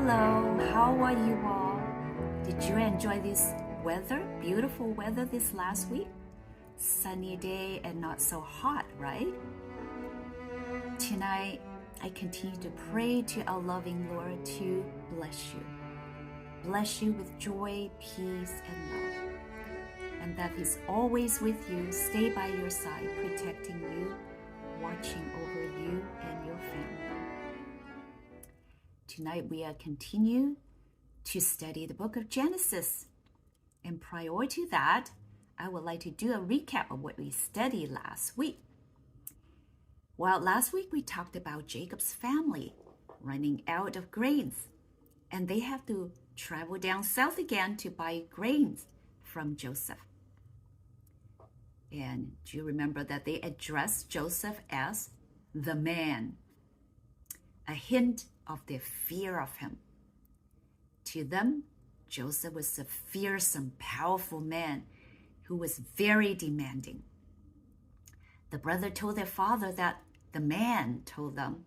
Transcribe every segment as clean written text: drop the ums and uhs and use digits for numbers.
Hello, how are you all? Did you enjoy this weather, beautiful weather this last week? Sunny day and not so hot, right? Tonight, I continue to pray to our loving Lord to bless you. Bless you with joy, peace, and love. And that He's always with you, stay by your side, protecting you, watching over you and your family. Tonight we are continue to study the book of Genesis. And prior to that, I would like to do a recap of what we studied last week. Well, last week we talked about Jacob's family running out of grains, and they have to travel down south again to buy grains from Joseph. And do you remember that they addressed Joseph as the man? A hint of their fear of him. To them, Joseph was a fearsome, powerful man who was very demanding. The brother told their father that the man told them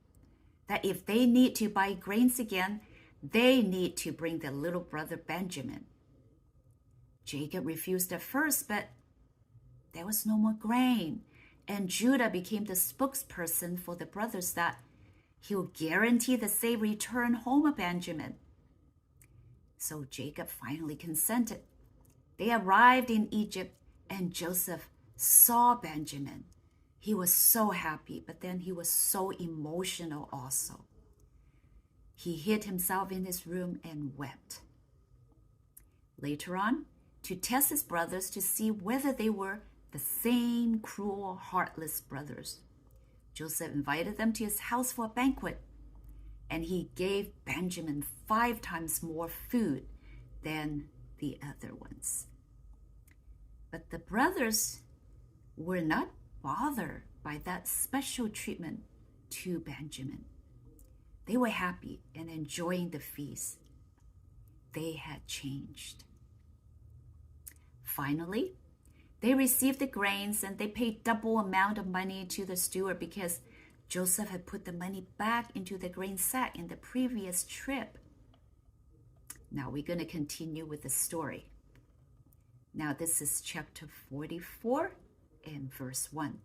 that if they need to buy grains again, they need to bring their little brother Benjamin. Jacob refused at first, but there was no more grain, and Judah became the spokesperson for the brothers that he'll guarantee the safe return home of Benjamin. So Jacob finally consented. They arrived in Egypt, and Joseph saw Benjamin. He was so happy, but then he was so emotional also. He hid himself in his room and wept. Later on, to test his brothers to see whether they were the same cruel, heartless brothers, Joseph invited them to his house for a banquet, and he gave Benjamin 5 times more food than the other ones. But the brothers were not bothered by that special treatment to Benjamin. They were happy and enjoying the feast. They had changed. Finally, they received the grains and they paid double amount of money to the steward because Joseph had put the money back into the grain sack in the previous trip. Now we're going to continue with the story. Now this is chapter 44 and verse 1.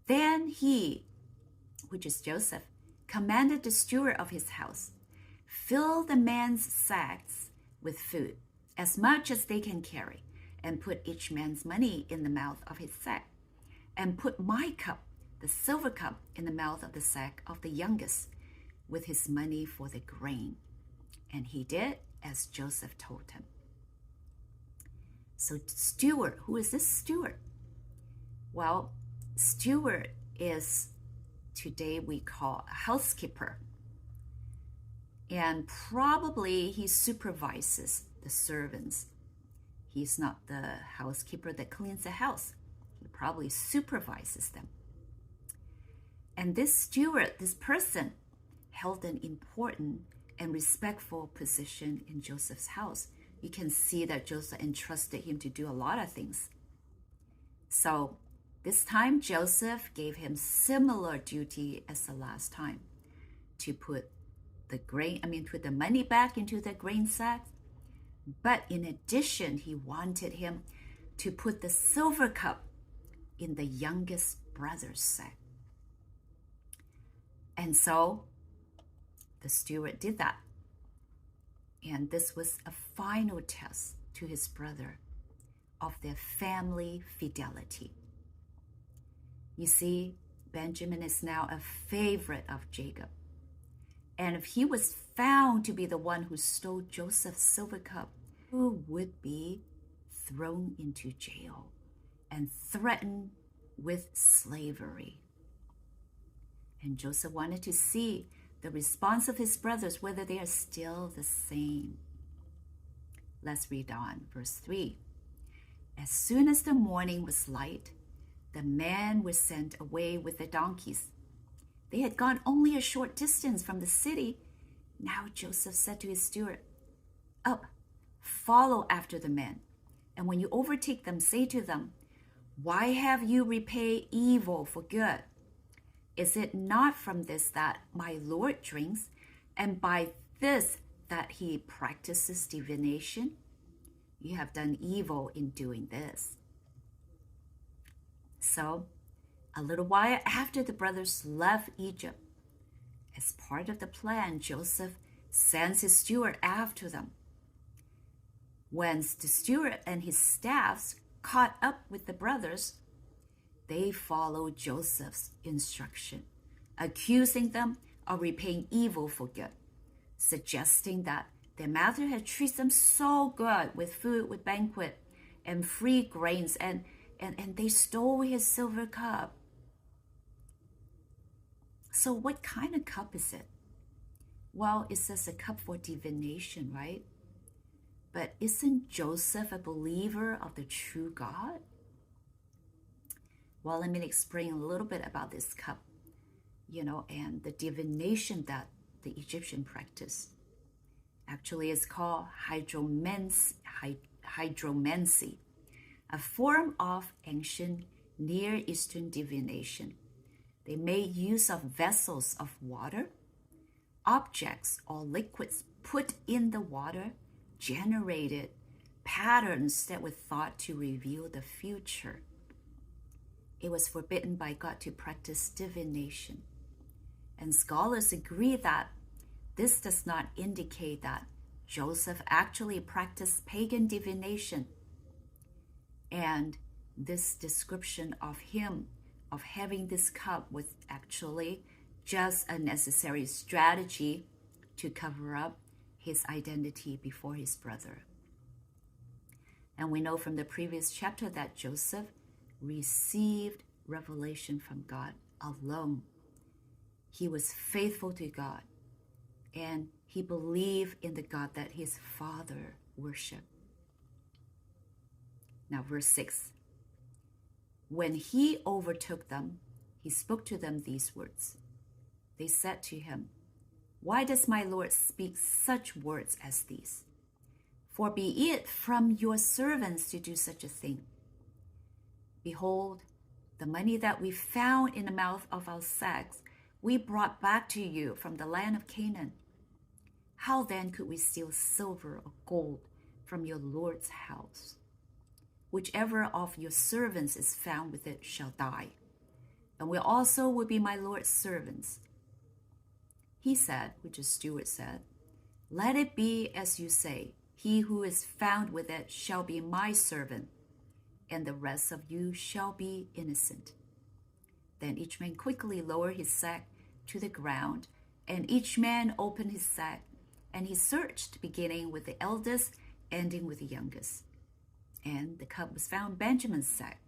Then he, which is Joseph, commanded the steward of his house, fill the men's sacks with food, as much as they can carry, and put each man's money in the mouth of his sack, and put my cup, the silver cup, in the mouth of the sack of the youngest, with his money for the grain. And he did as Joseph told him. So steward, who is this steward? Well, steward is today we call a housekeeper. And probably he supervises the servants. He's not the housekeeper that cleans the house. He probably supervises them. And this steward, this person, held an important and respectful position in Joseph's house. You can see that Joseph entrusted him to do a lot of things. So this time, Joseph gave him similar duty as the last time, to put the money back into the grain sack. But in addition, he wanted him to put the silver cup in the youngest brother's sack. And so the steward did that. And this was a final test to his brother of their family fidelity. You see, Benjamin is now a favorite of Jacob. And if he was found to be the one who stole Joseph's silver cup, who would be thrown into jail and threatened with slavery. And Joseph wanted to see the response of his brothers, whether they are still the same. Let's read on, verse 3. As soon as the morning was light, the men were sent away with the donkeys. They had gone only a short distance from the city. Now Joseph said to his steward, "Up, follow after the men, and when you overtake them, say to them, 'Why have you repaid evil for good? Is it not from this that my Lord drinks, and by this that he practices divination? You have done evil in doing this. So, a little while after the brothers left Egypt, as part of the plan, Joseph sends his steward after them. When the steward and his staffs caught up with the brothers, they followed Joseph's instruction, accusing them of repaying evil for good, suggesting that their master had treated them so good with food, with banquet, and free grains, and they stole his silver cup. So what kind of cup is it? Well, it says a cup for divination, right? But isn't Joseph a believer of the true God? Well, let me explain a little bit about this cup, and the divination that the Egyptian practiced. Actually, it's called hydromancy, a form of ancient Near Eastern divination. They made use of vessels of water. Objects or liquids put in the water generated patterns that were thought to reveal the future. It was forbidden by God to practice divination. And scholars agree that this does not indicate that Joseph actually practiced pagan divination. And this description of him, of having this cup, was actually just a necessary strategy to cover up his identity before his brother. And we know from the previous chapter that Joseph received revelation from God alone. He was faithful to God, and he believed in the God that his father worshiped. Now, verse 6. When he overtook them, he spoke to them these words. They said to him, "Why does my Lord speak such words as these? For be it from your servants to do such a thing. Behold, the money that we found in the mouth of our sacks, we brought back to you from the land of Canaan. How then could we steal silver or gold from your Lord's house? Whichever of your servants is found with it shall die, and we also will be my Lord's servants." He said, which the steward said, "Let it be as you say. He who is found with it shall be my servant, and the rest of you shall be innocent." Then each man quickly lowered his sack to the ground, and each man opened his sack, and he searched, beginning with the eldest, ending with the youngest. And the cup was found in Benjamin's sack.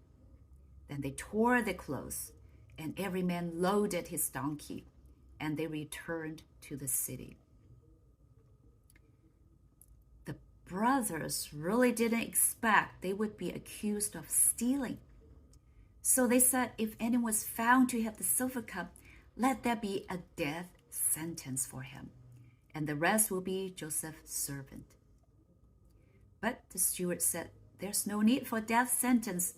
Then they tore their clothes, and every man loaded his donkey, and they returned to the city. The brothers really didn't expect they would be accused of stealing. So they said, if anyone was found to have the silver cup, let there be a death sentence for him, and the rest will be Joseph's servant. But the steward said, "There's no need for death sentence,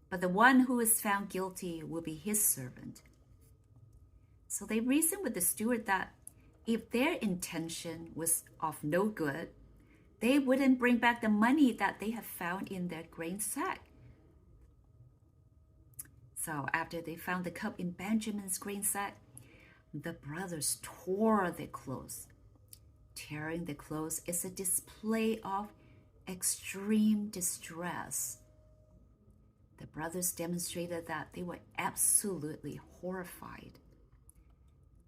but the one who is found guilty will be his servant." So they reasoned with the steward that if their intention was of no good, they wouldn't bring back the money that they had found in their grain sack. So after they found the cup in Benjamin's grain sack, the brothers tore their clothes. Tearing the clothes is a display of extreme distress. The brothers demonstrated that they were absolutely horrified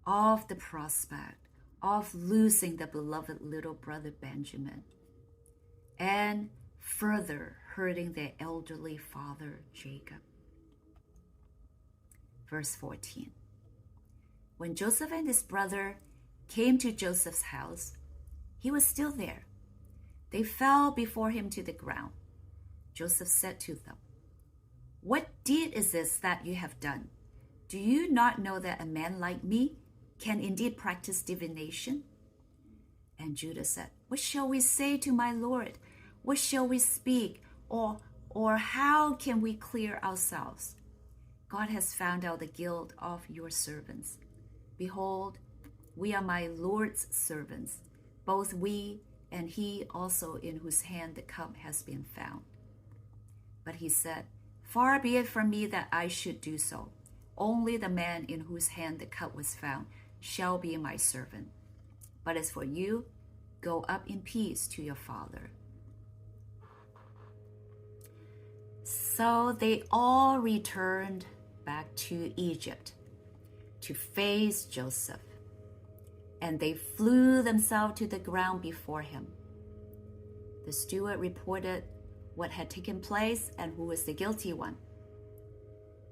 of the prospect of losing the beloved little brother Benjamin, and further hurting their elderly father Jacob. Verse 14. When Joseph and his brother came to Joseph's house, he was still there. They fell before him to the ground. Joseph said to them, "What deed is this that you have done? Do you not know that a man like me can indeed practice divination?" And Judah said, "What shall we say to my Lord? What shall we speak? Or how can we clear ourselves? God has found out the guilt of your servants. Behold, we are my Lord's servants. both we and he also in whose hand the cup has been found. But he said, Far be it from me that I should do so. Only the man in whose hand the cup was found shall be my servant. But as for you, go up in peace to your father. So they all returned back to Egypt to face Joseph, and they threw themselves to the ground before him. The steward reported what had taken place and who was the guilty one.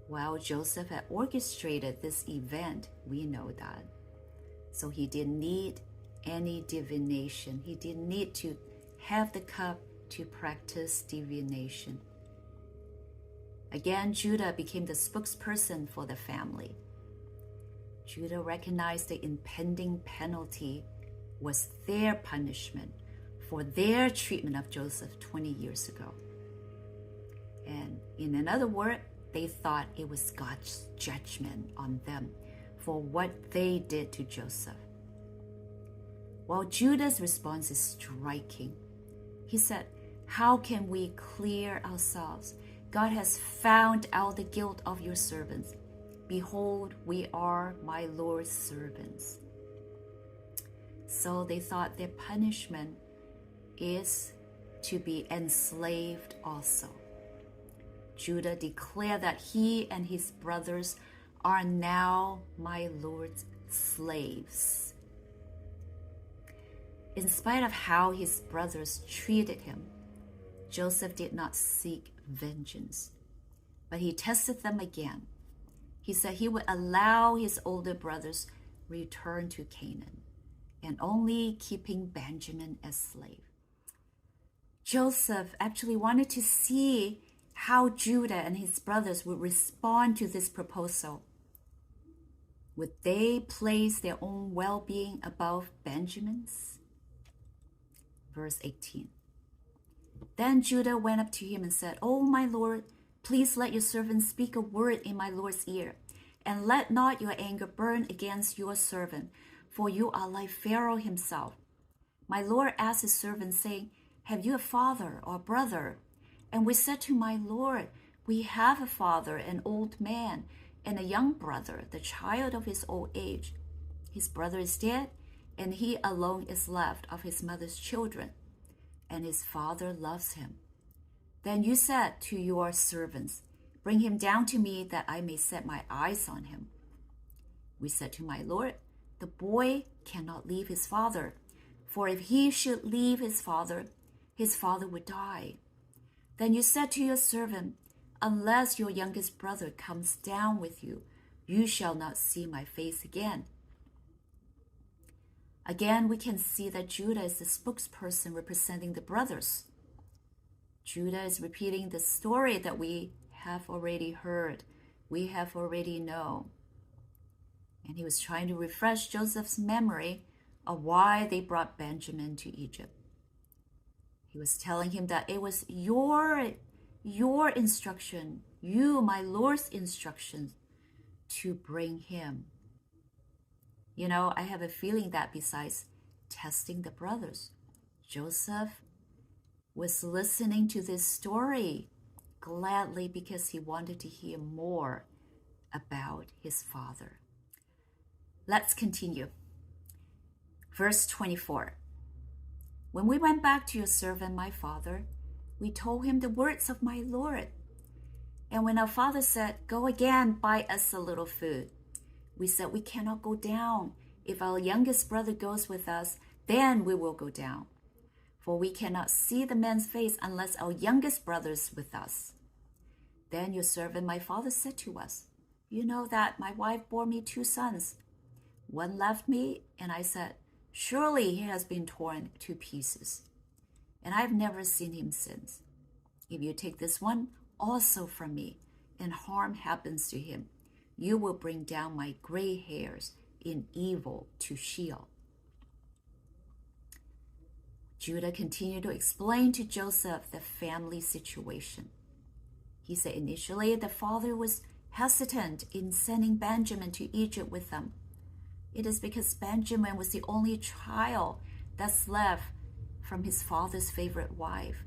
While Joseph had orchestrated this event, we know that. So he didn't need any divination. He didn't need to have the cup to practice divination. Again, Judah became the spokesperson for the family. Judah recognized the impending penalty was their punishment for their treatment of Joseph 20 years ago. And in another word, they thought it was God's judgment on them for what they did to Joseph. While Judah's response is striking, he said, How can we clear ourselves? God has found out the guilt of your servants. Behold, we are my Lord's servants. So they thought their punishment is to be enslaved also. Judah declared that he and his brothers are now my Lord's slaves. In spite of how his brothers treated him, Joseph did not seek vengeance, but he tested them again. He said he would allow his older brothers return to Canaan and only keeping Benjamin as slave. Joseph actually wanted to see how Judah and his brothers would respond to this proposal. Would they place their own well-being above Benjamin's? Verse 18. Then Judah went up to him and said, O my Lord, please let your servant speak a word in my Lord's ear, and let not your anger burn against your servant, for you are like Pharaoh himself. My Lord asked his servant, saying, Have you a father or brother? And we said to my Lord, We have a father, an old man, and a young brother, the child of his old age. His brother is dead, and he alone is left of his mother's children, and his father loves him. Then you said to your servants, Bring him down to me, that I may set my eyes on him. We said to my Lord, The boy cannot leave his father, for if he should leave his father would die. Then you said to your servant, Unless your youngest brother comes down with you, you shall not see my face again. Again, we can see that Judah is the spokesperson representing the brothers. Judah is repeating the story that we have already heard, we have already known. And he was trying to refresh Joseph's memory of why they brought Benjamin to Egypt. He was telling him that it was your instruction, you, my Lord's instructions, to bring him. You know, I have a feeling that besides testing the brothers, Joseph was listening to this story gladly because he wanted to hear more about his father. Let's continue. Verse 24. When we went back to your servant, my father, we told him the words of my Lord. And when our father said, Go again, buy us a little food, we said, We cannot go down. If our youngest brother goes with us, then we will go down. For we cannot see the man's face unless our youngest brother is with us. Then your servant, my father, said to us, You know that my wife bore me 2 sons. One left me, and I said, Surely he has been torn to pieces, and I have never seen him since. If you take this one also from me, and harm happens to him, you will bring down my gray hairs in evil to Sheol. Judah continued to explain to Joseph the family situation. He said initially the father was hesitant in sending Benjamin to Egypt with them. It is because Benjamin was the only child that's left from his father's favorite wife.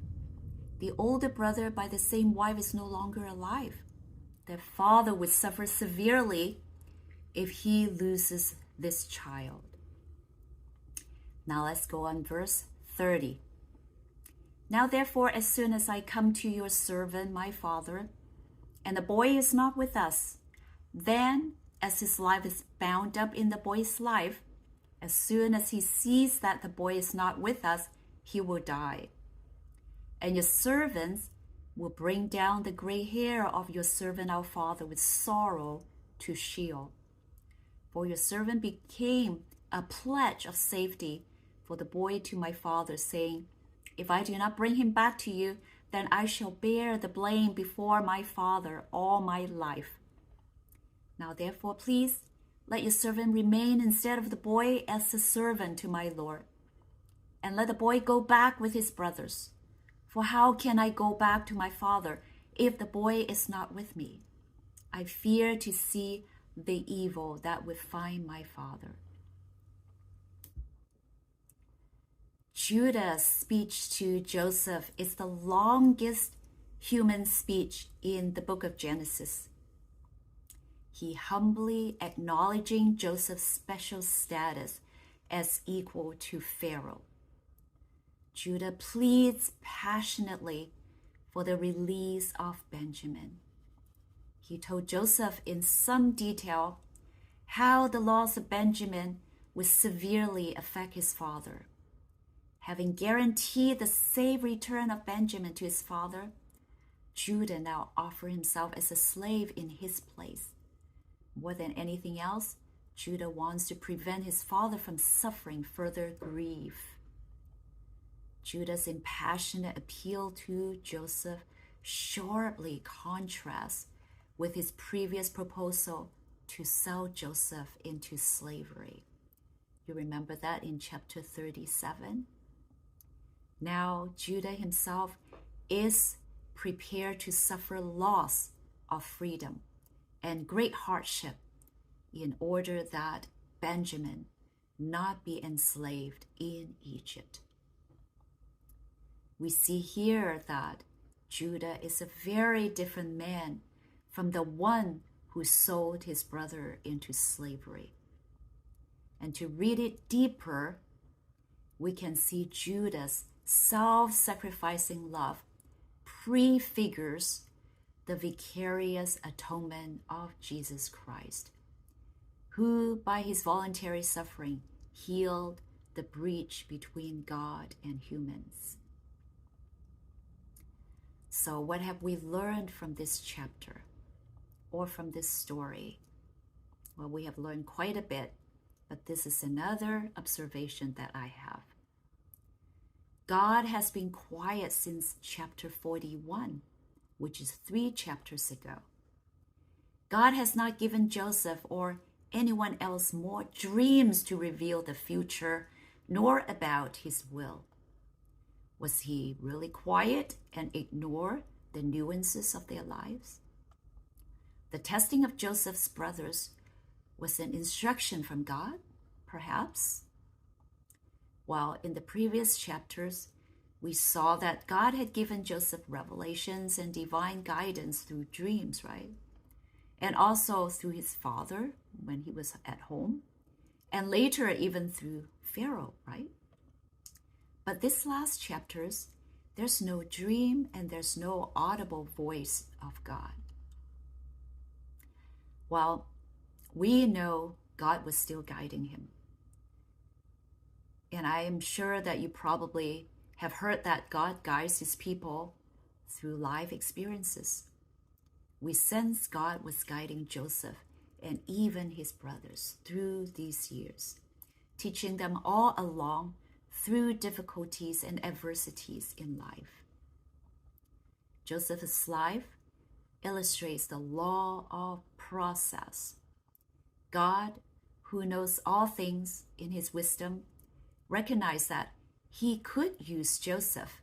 The older brother by the same wife is no longer alive. The father would suffer severely if he loses this child. Now let's go on verse 30. Now therefore, as soon as I come to your servant, my father, and the boy is not with us, then as his life is bound up in the boy's life, as soon as he sees that the boy is not with us, he will die. And your servants will bring down the gray hair of your servant our father with sorrow to Sheol. For your servant became a pledge of safety for the boy to my father, saying, if I do not bring him back to you, then I shall bear the blame before my father all my life. Now therefore, please, let your servant remain instead of the boy as a servant to my lord. And let the boy go back with his brothers. For how can I go back to my father if the boy is not with me? I fear to see the evil that would find my father. Judah's speech to Joseph is the longest human speech in the book of Genesis. He humbly acknowledging Joseph's special status as equal to Pharaoh. Judah pleads passionately for the release of Benjamin. He told Joseph in some detail how the loss of Benjamin would severely affect his father. Having guaranteed the safe return of Benjamin to his father, Judah now offered himself as a slave in his place. More than anything else, Judah wants to prevent his father from suffering further grief. Judah's impassioned appeal to Joseph sharply contrasts with his previous proposal to sell Joseph into slavery. You remember that in chapter 37? Now Judah himself is prepared to suffer loss of freedom and great hardship in order that Benjamin not be enslaved in Egypt. We see here that Judah is a very different man from the one who sold his brother into slavery. And to read it deeper, we can see Judah's self-sacrificing love prefigures the vicarious atonement of Jesus Christ, who by his voluntary suffering healed the breach between God and humans. So what have we learned from this chapter or from this story? Well, we have learned quite a bit, but this is another observation that I have. God has been quiet since chapter 41, which is 3 chapters ago. God has not given Joseph or anyone else more dreams to reveal the future, nor about his will. Was he really quiet and ignore the nuances of their lives? The testing of Joseph's brothers was an instruction from God, perhaps? While in the previous chapters, we saw that God had given Joseph revelations and divine guidance through dreams, right? And also through his father when he was at home, and later even through Pharaoh, right? But this last chapters, there's no dream and there's no audible voice of God. Well, we know God was still guiding him. And I am sure that you probably have heard that God guides his people through life experiences. We sense God was guiding Joseph and even his brothers through these years, teaching them all along through difficulties and adversities in life. Joseph's life illustrates the law of process. God, who knows all things in his wisdom, recognized that he could use Joseph.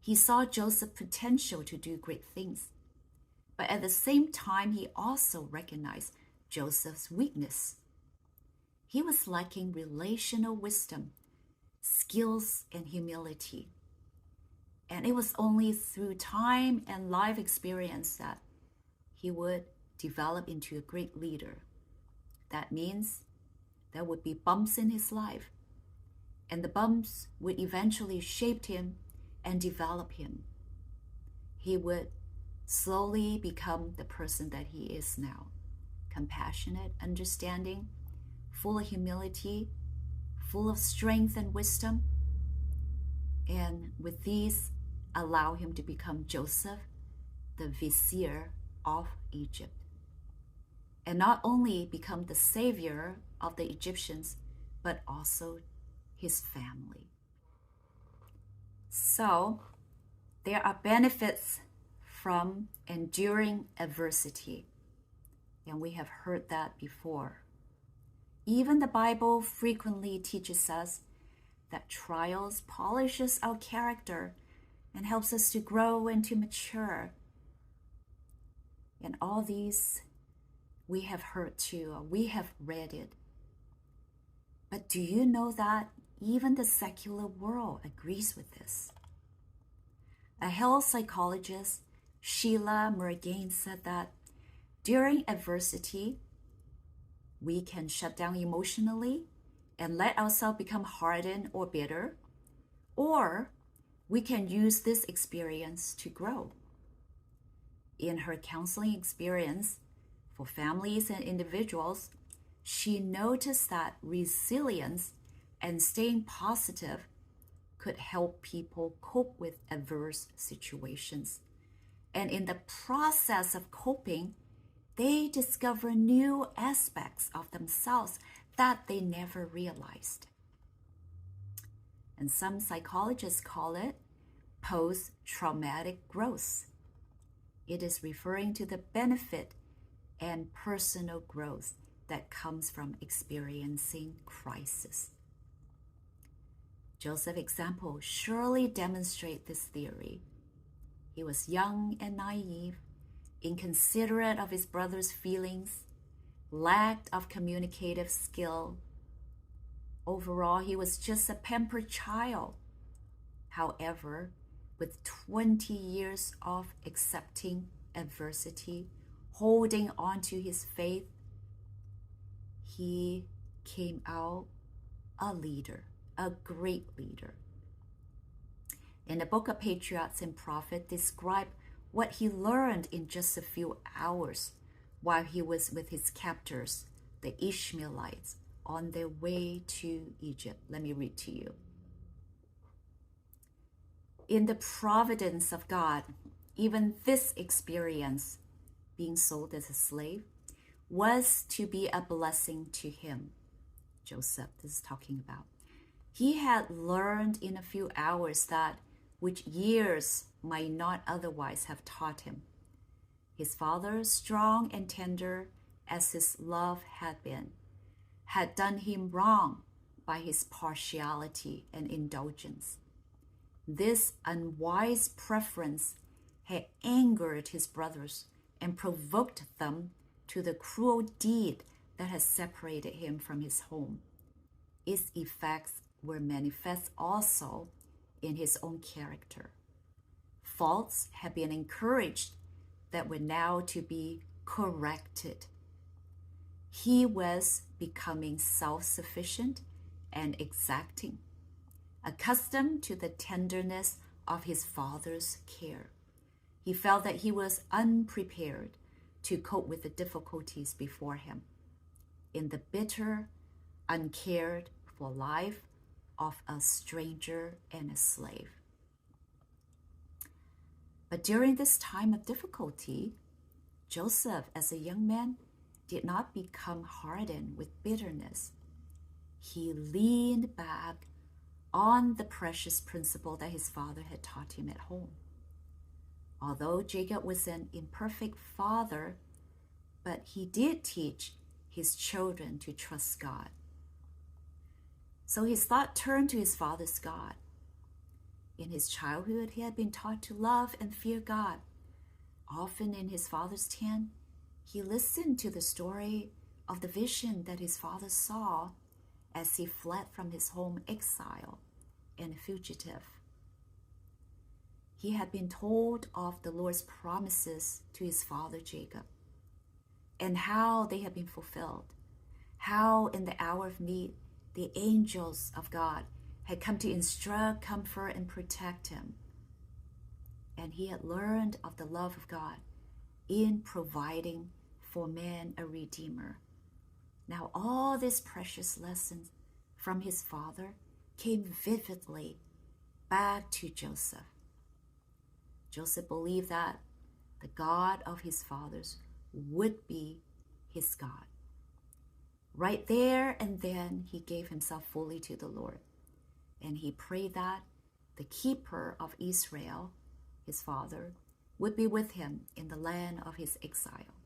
He saw Joseph's potential to do great things. But at the same time, he also recognized Joseph's weakness. He was lacking relational wisdom, skills, and humility. And it was only through time and life experience that he would develop into a great leader. That means there would be bumps in his life, and the bumps would eventually shape him and develop him. He would slowly become the person that he is now. Compassionate, understanding, full of humility, full of strength and wisdom. And with these, allow him to become Joseph, the vizier of Egypt. And not only become the savior of the Egyptians, but also his family. So, there are benefits from enduring adversity. And we have heard that before. Even the Bible frequently teaches us that trials polishes our character and helps us to grow and to mature. And all these we have heard too, or we have read it. But do you know that even the secular world agrees with this? A health psychologist, Sheila Murgain, said that during adversity, we can shut down emotionally and let ourselves become hardened or bitter, or we can use this experience to grow. In her counseling experience for families and individuals, she noticed that resilience and staying positive could help people cope with adverse situations. And in the process of coping, they discover new aspects of themselves that they never realized. And some psychologists call it post-traumatic growth. It is referring to the benefit and personal growth that comes from experiencing crisis. Joseph's example surely demonstrates this theory. He was young and naive, inconsiderate of his brother's feelings, lacked of communicative skill. Overall, he was just a pampered child. However, with 20 years of accepting adversity, holding on to his faith, he came out a leader, a great leader. In the book of Patriarchs and Prophets, describe what he learned in just a few hours while he was with his captors, the Ishmaelites, on their way to Egypt. Let me read to you. In the providence of God, even this experience, being sold as a slave, was to be a blessing to him. Joseph, this is talking about. He had learned in a few hours that which years might not otherwise have taught him. His father, strong and tender as his love had been, had done him wrong by his partiality and indulgence. This unwise preference had angered his brothers and provoked them to the cruel deed that had separated him from his home. Its effects were manifest also in his own character. Faults had been encouraged that were now to be corrected. He was becoming self-sufficient and exacting, accustomed to the tenderness of his father's care. He felt that he was unprepared to cope with the difficulties before him in the bitter, uncared for life of a stranger and a slave. But during this time of difficulty, Joseph, as a young man, did not become hardened with bitterness. He leaned back on the precious principle that his father had taught him at home. Although Jacob was an imperfect father, but he did teach his children to trust God. So his thought turned to his father's God. In his childhood, he had been taught to love and fear God. Often in his father's tent, he listened to the story of the vision that his father saw as he fled from his home exile and a fugitive. He had been told of the Lord's promises to his father Jacob and how they had been fulfilled, how in the hour of need the angels of God had come to instruct, comfort, and protect him. And he had learned of the love of God in providing for man a redeemer. Now all these precious lessons from his father came vividly back to Joseph. Joseph believed that the God of his fathers would be his God. Right there and then, he gave himself fully to the Lord. And he prayed that the keeper of Israel, his father, would be with him in the land of his exile.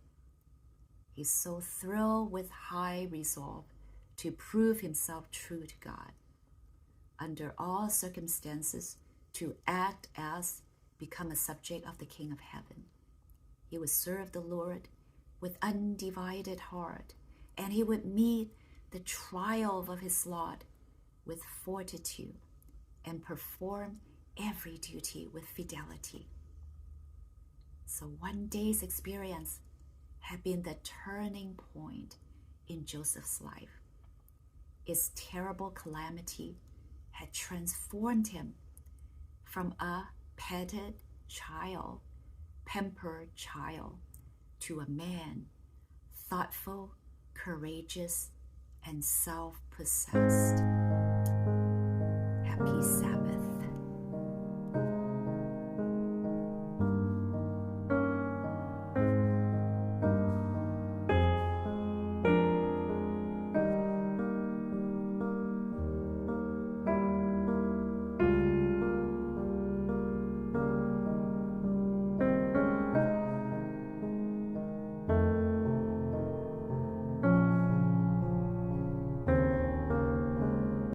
He's so thrilled with high resolve to prove himself true to God. Under all circumstances, to act as, become a subject of the King of Heaven. He would serve the Lord with undivided heart, and he would meet the trial of his lot with fortitude and perform every duty with fidelity. So one day's experience had been the turning point in Joseph's life. Its terrible calamity had transformed him from a petted child, pampered child, to a man, thoughtful, courageous, and self-possessed. Happy Sabbath.